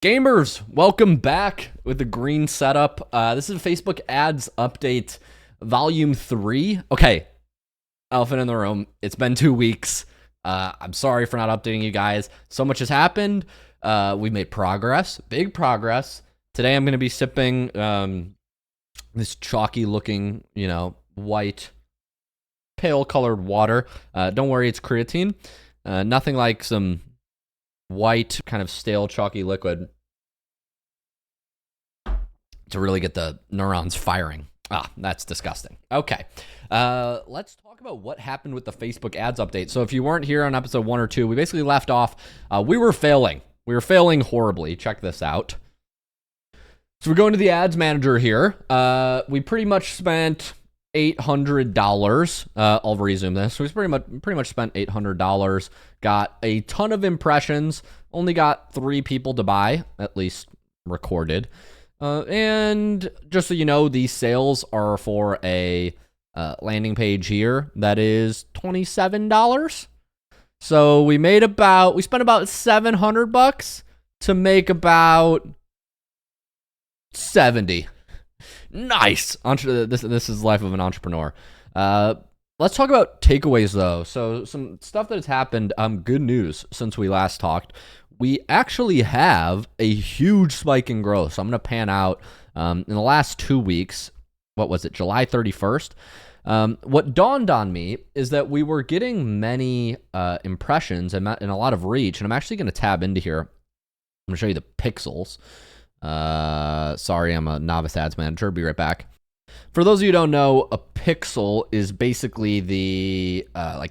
Gamers, welcome back with the green setup. This is a Facebook ads update, volume 3. Okay, elephant in the room. It's been 2 weeks. I'm sorry for not updating you guys. So much has happened. We've made progress, big progress. Today I'm going to be sipping this chalky looking, white, pale colored water. Don't worry, it's creatine. Nothing like some white, kind of stale, chalky liquid to really get the neurons firing. That's disgusting. Okay, let's talk about what happened with the Facebook ads update. So if you weren't here on episode 1 or 2, we basically left off. We were failing. We were failing horribly. Check this out. So we're going to the ads manager here. We pretty much spent $800. I'll resume this. We pretty much spent $800. Got a ton of impressions. Only got 3 people to buy, at least recorded. And just so you know, these sales are for a landing page here that is $27. So we spent about $700 to make about 70. Nice. This is the life of an entrepreneur. Let's talk about takeaways though. So some stuff that has happened. Good news since we last talked. We actually have a huge spike in growth. So I'm going to pan out in the last 2 weeks. What was it? July 31st. What dawned on me is that we were getting many impressions and a lot of reach. And I'm actually going to tab into here. I'm going to show you the pixels. Sorry, I'm a novice ads manager. Be right back. For those of you who don't know, a pixel is basically the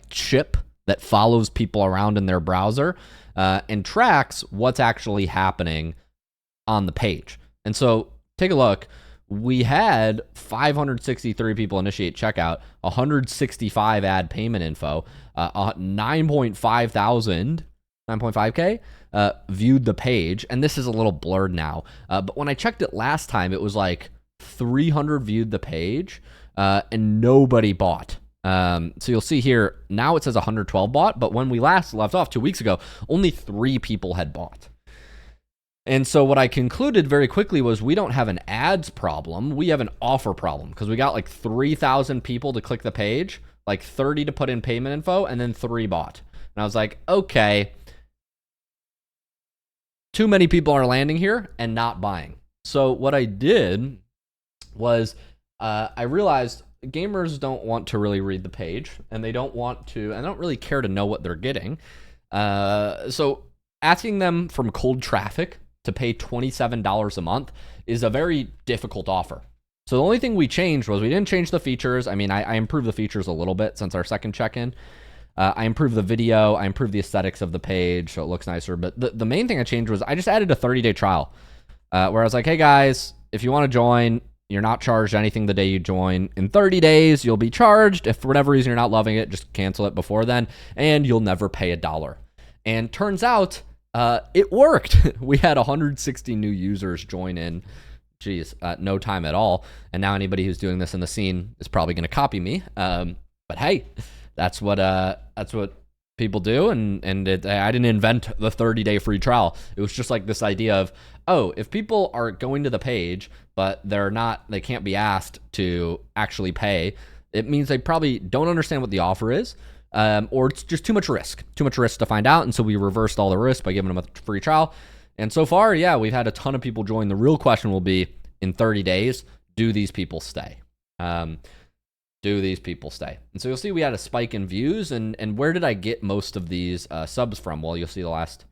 chip that follows people around in their browser and tracks what's actually happening on the page. And so take a look. We had 563 people initiate checkout, 165 add payment info, 9.5K viewed the page. And this is a little blurred now. But when I checked it last time, it was like 300 viewed the page and nobody bought. So you'll see here, now it says 112 bought, but when we last left off 2 weeks ago, only 3 people had bought. And so what I concluded very quickly was we don't have an ads problem, we have an offer problem, because we got like 3,000 people to click the page, like 30 to put in payment info, and then 3 bought. And I was like, okay, too many people are landing here and not buying. So what I did was I realized gamers don't want to really read the page, and they don't really care to know what they're getting. So asking them from cold traffic to pay $27 a month is a very difficult offer. So the only thing we changed was we didn't change the features. I mean, I improved the features a little bit since our second check-in. I improved the video. I improved the aesthetics of the page so it looks nicer. But the main thing I changed was I just added a 30-day trial where I was like, hey guys, if you want to join, you're not charged anything the day you join. In 30 days, you'll be charged. If for whatever reason you're not loving it, just cancel it before then, and you'll never pay $1. And turns out it worked. We had 160 new users join in. No time at all. And now anybody who's doing this in the scene is probably going to copy me. But hey, that's what people do. And I didn't invent the 30-day free trial. It was just like this idea of, oh, if people are going to the page, but they can't be asked to actually pay, it means they probably don't understand what the offer is, or it's just too much risk to find out. And so we reversed all the risk by giving them a free trial. And so far, yeah, we've had a ton of people join. The real question will be, in 30 days, do these people stay? And so you'll see we had a spike in views. And where did I get most of these subs from? Well, you'll see the last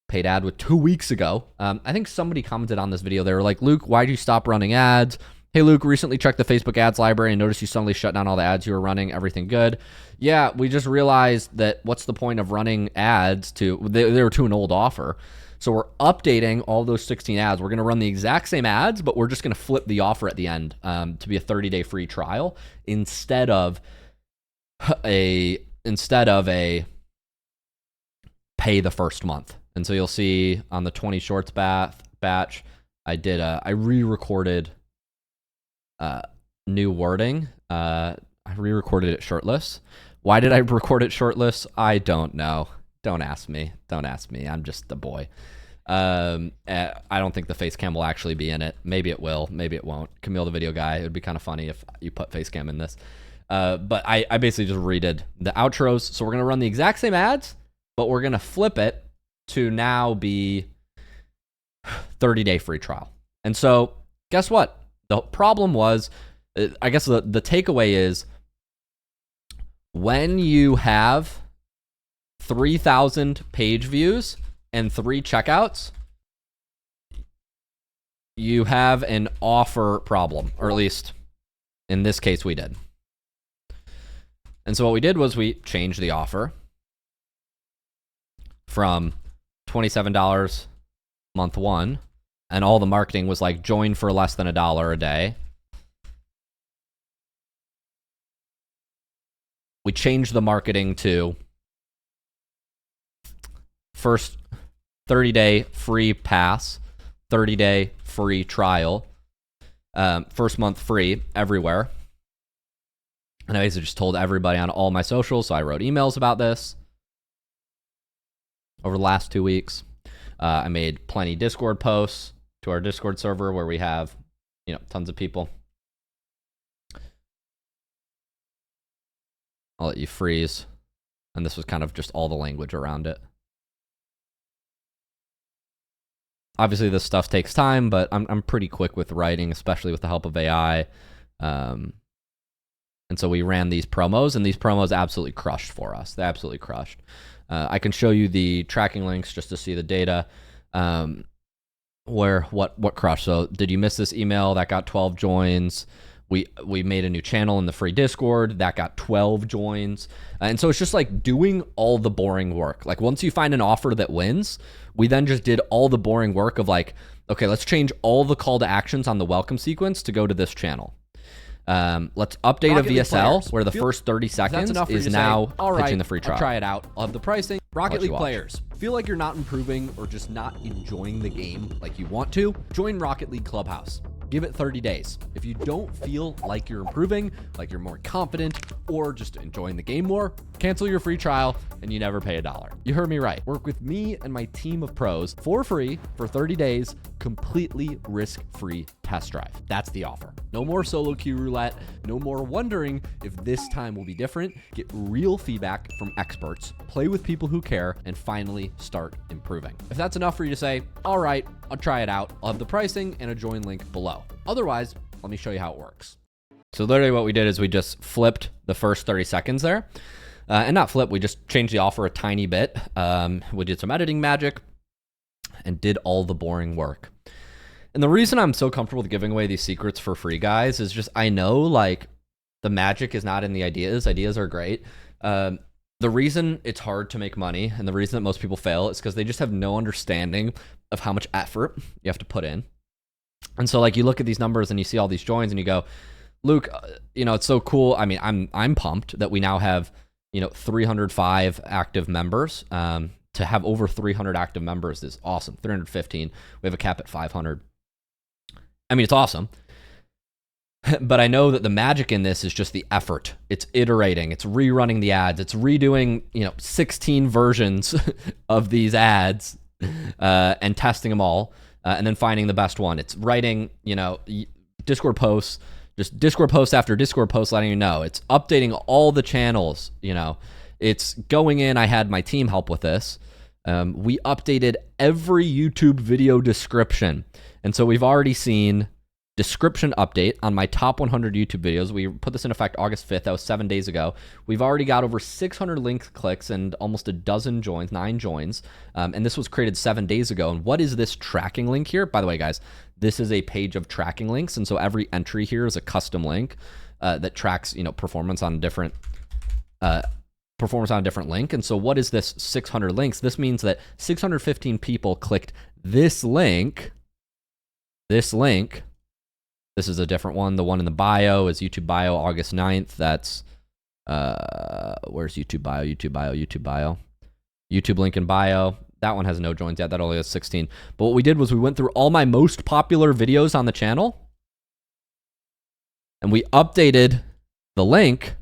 paid ad was 2 weeks ago. I think somebody commented on this video. They were like, Luke, why'd you stop running ads? Hey, Luke, recently checked the Facebook ads library and noticed you suddenly shut down all the ads you were running. Everything good? Yeah, we just realized that what's the point of running ads they were to an old offer. So we're updating all those 16 ads. We're going to run the exact same ads, but we're just going to flip the offer at the end to be a 30-day free trial instead of a pay the first month. And so you'll see on the 20 shorts batch, I re-recorded new wording. I re-recorded it shirtless. Why did I record it shirtless? I don't know. Don't ask me. I'm just the boy. I don't think the face cam will actually be in it. Maybe it will, maybe it won't. Camille, the video guy, it would be kind of funny if you put face cam in this. But I basically just redid the outros. So we're going to run the exact same ads, but we're going to flip it to now be 30-day free trial. And so guess what? The problem was, I guess the takeaway is, when you have 3,000 page views and 3 checkouts, you have an offer problem, or at least in this case we did. And so what we did was we changed the offer from $27 month 1, and all the marketing was like join for less than $1 a day. We changed the marketing to first 30-day free pass, 30-day free trial, first month free everywhere. And I basically just told everybody on all my socials, so I wrote emails about this over the last 2 weeks. I made plenty Discord posts to our Discord server where we have, tons of people. I'll let you freeze. And this was kind of just all the language around it. Obviously, this stuff takes time, but I'm pretty quick with writing, especially with the help of AI. And so we ran these promos, and these promos absolutely crushed for us. They absolutely crushed. I can show you the tracking links just to see the data. Where what crushed. So did you miss this email? That got 12 joins. We made a new channel in the free Discord that got 12 joins. And so it's just like doing all the boring work. Like once you find an offer that wins, we then just did all the boring work of like, okay, let's change all the call to actions on the welcome sequence to go to this channel. Let's update a VSL where the first 30 seconds is now pitching the free trial. I'll try it out. Love the pricing. Rocket League players, feel like you're not improving or just not enjoying the game like you want to? Join Rocket League Clubhouse. Give it 30 days. If you don't feel like you're improving, like you're more confident, or just enjoying the game more, cancel your free trial and you never pay $1. You heard me right. Work with me and my team of pros for free for 30 days, completely risk-free test drive. That's the offer. No more solo queue roulette. No more wondering if this time will be different. Get real feedback from experts, play with people who care, and finally start improving. If that's enough for you to say, all right, I'll try it out. I'll have the pricing and a join link below. Otherwise, let me show you how it works. So literally what we did is we just flipped the first 30 seconds there. And not flip, we just changed the offer a tiny bit. We did some editing magic and did all the boring work. And the reason I'm so comfortable with giving away these secrets for free, guys, is just I know like the magic is not in the ideas. Ideas are great. The reason it's hard to make money and the reason that most people fail is because they just have no understanding of how much effort you have to put in. And so like you look at these numbers and you see all these joins and you go, Luke, it's so cool. I mean, I'm pumped that we now have, 305 active members. To have over 300 active members is awesome. 315. We have a cap at 500. I mean, it's awesome. But I know that the magic in this is just the effort. It's iterating. It's rerunning the ads. It's redoing, 16 versions of these ads and testing them all. And then finding the best one. It's writing, Discord posts, just Discord post after Discord post letting you know. It's updating all the channels, It's going in. I had my team help with this. We updated every YouTube video description. And so we've already seen description update on my top 100 YouTube videos. We put this in effect August 5th. That was 7 days ago. We've already got over 600 link clicks and almost a dozen joins, 9 joins. And this was created 7 days ago. And what is this tracking link here? By the way, guys, this is a page of tracking links. And so every entry here is a custom link that tracks, performance on a different link. And so what is this 600 links? This means that 615 people clicked this link. This is a different one. The one in the bio is YouTube bio, August 9th. That's, where's YouTube bio? YouTube link in bio. That one has no joins yet. That only has 16. But what we did was we went through all my most popular videos on the channel and we updated the link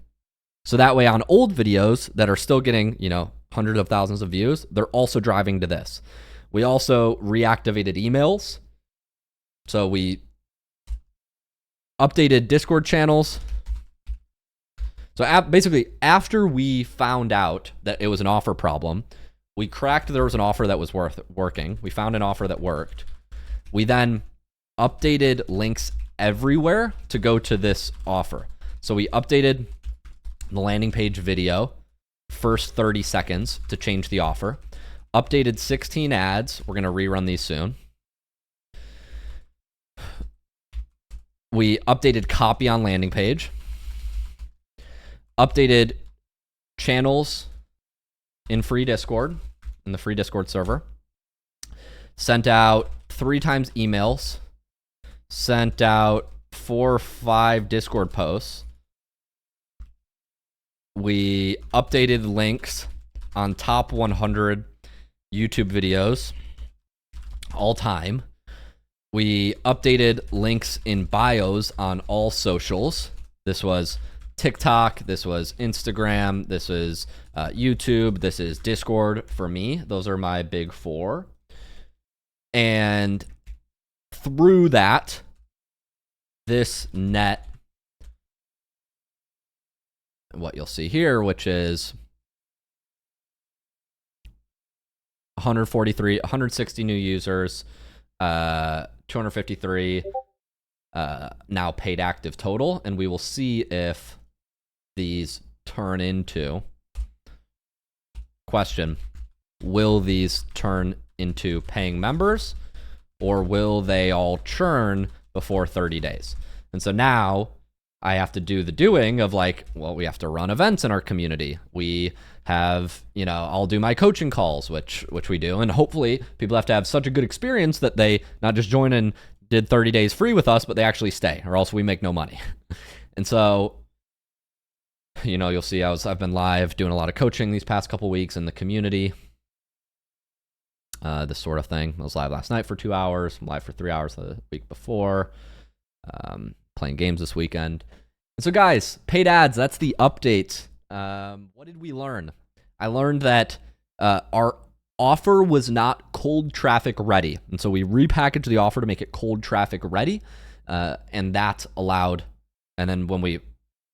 so that way on old videos that are still getting, hundreds of thousands of views, they're also driving to this. We also reactivated emails. So we updated Discord channels. So basically, after we found out that it was an offer problem, we cracked there was an offer that was working. We found an offer that worked. We then updated links everywhere to go to this offer. So we updated the landing page video, first 30 seconds to change the offer. Updated 16 ads. We're going to rerun these soon. We updated copy on landing page. Updated channels in free Discord, in the free Discord server. Sent out 3 times emails. Sent out 4 or 5 Discord posts. We updated links on top 100 YouTube videos all time. We updated links in bios on all socials. This was TikTok, this was Instagram, this is YouTube, this is Discord for me. Those are my big 4. And through that, this net what you'll see here, which is 160 new users, 253 now paid active total, and we will see if these turn into question. Will these turn into paying members, or will they all churn before 30 days? And so now I have to do the doing of like, well, we have to run events in our community. We have, I'll do my coaching calls, which we do. And hopefully people have to have such a good experience that they not just join and did 30 days free with us, but they actually stay, or else we make no money. And so, you'll see I've been live doing a lot of coaching these past couple weeks in the community. This sort of thing. I was live last night for 2 hours. I'm live for 3 hours the week before. Playing games this weekend. And so guys, paid ads, that's the update. What did we learn? I learned that our offer was not cold traffic ready. And so we repackaged the offer to make it cold traffic ready. And that allowed, and then when we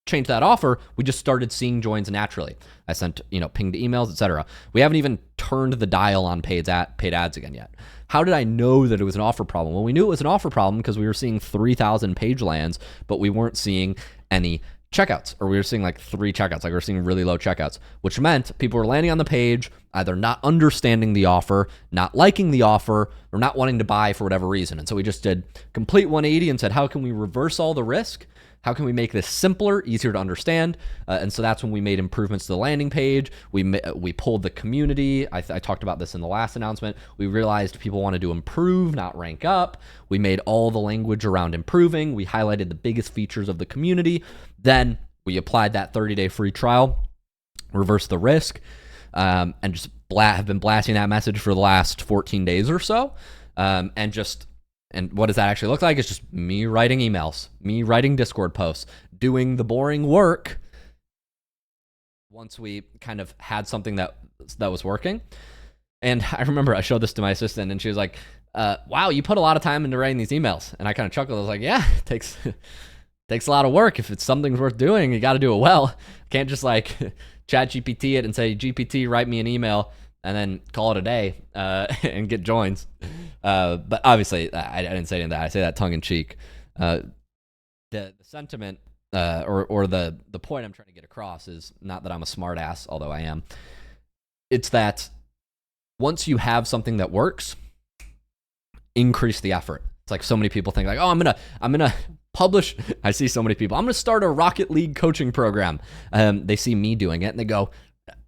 changed that offer, we just started seeing joins naturally. I sent, pinged emails, etc. We haven't even turned the dial on paid ads again yet. How did I know that it was an offer problem? Well, we knew it was an offer problem because we were seeing 3,000 page lands, but we weren't seeing any checkouts, or we were seeing like 3 checkouts, like we were seeing really low checkouts, which meant people were landing on the page, either not understanding the offer, not liking the offer, or not wanting to buy for whatever reason. And so we just did complete 180 and said, how can we reverse all the risk? How can we make this simpler, easier to understand? And so that's when we made improvements to the landing page. We pulled the community. I talked about this in the last announcement. We realized people wanted to improve, not rank up. We made all the language around improving. We highlighted the biggest features of the community. Then we applied that 30-day free trial, reversed the risk, and just have been blasting that message for the last 14 days or so. And what does that actually look like? It's just me writing emails, me writing Discord posts, doing the boring work once we kind of had something that was working. And I remember I showed this to my assistant, and she was like, wow, you put a lot of time into writing these emails. And I kind of chuckled. I was like, yeah, it takes a lot of work. If it's something's worth doing, you got to do it well. Can't just like chat GPT it and say, GPT, write me an email, and then call it a day and get joins. But obviously, I didn't say any of that. I say that tongue in cheek. The sentiment or the point I'm trying to get across is not that I'm a smart ass, although I am. It's that once you have something that works, increase the effort. It's like so many people think like, oh, I'm gonna publish. I see so many people. I'm gonna start a Rocket League coaching program. They see me doing it and they go,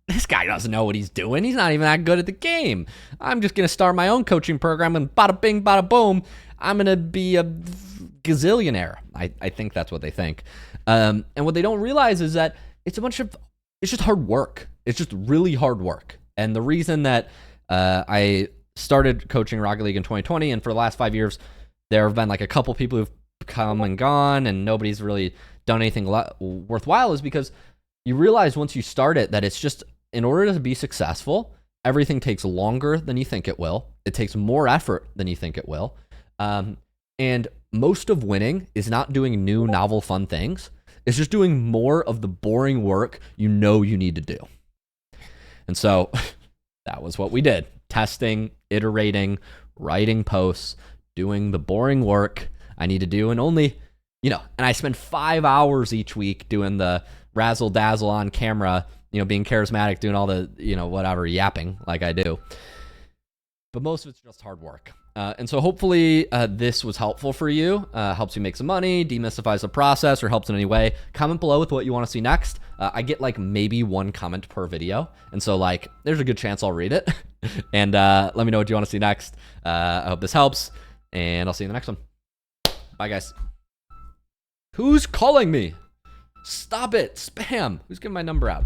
this guy doesn't know what he's doing. He's not even that good at the game. I'm just going to start my own coaching program and bada bing, bada boom, I'm going to be a gazillionaire. I think that's what they think. And what they don't realize is that it's just hard work. It's just really hard work. And the reason that I started coaching Rocket League in 2020, and for the last 5 years, there have been like a couple people who've come and gone, and nobody's really done anything worthwhile, is because you realize once you start it that it's just, in order to be successful, everything takes longer than you think it will. It takes more effort than you think it will. And most of winning is not doing new, novel, fun things. It's just doing more of the boring work you know you need to do. And so that was what we did. Testing, iterating, writing posts, doing the boring work I need to do. And only, and I spend 5 hours each week doing the razzle dazzle on camera, being charismatic, doing all the, whatever, yapping like I do. But most of it's just hard work. And so hopefully this was helpful for you, helps you make some money, demystifies the process, or helps in any way. Comment below with what you want to see next. I get like maybe 1 comment per video. And so like, there's a good chance I'll read it. And let me know what you want to see next. I hope this helps, and I'll see you in the next one. Bye, guys. Who's calling me? Stop it. Spam. Who's giving my number out?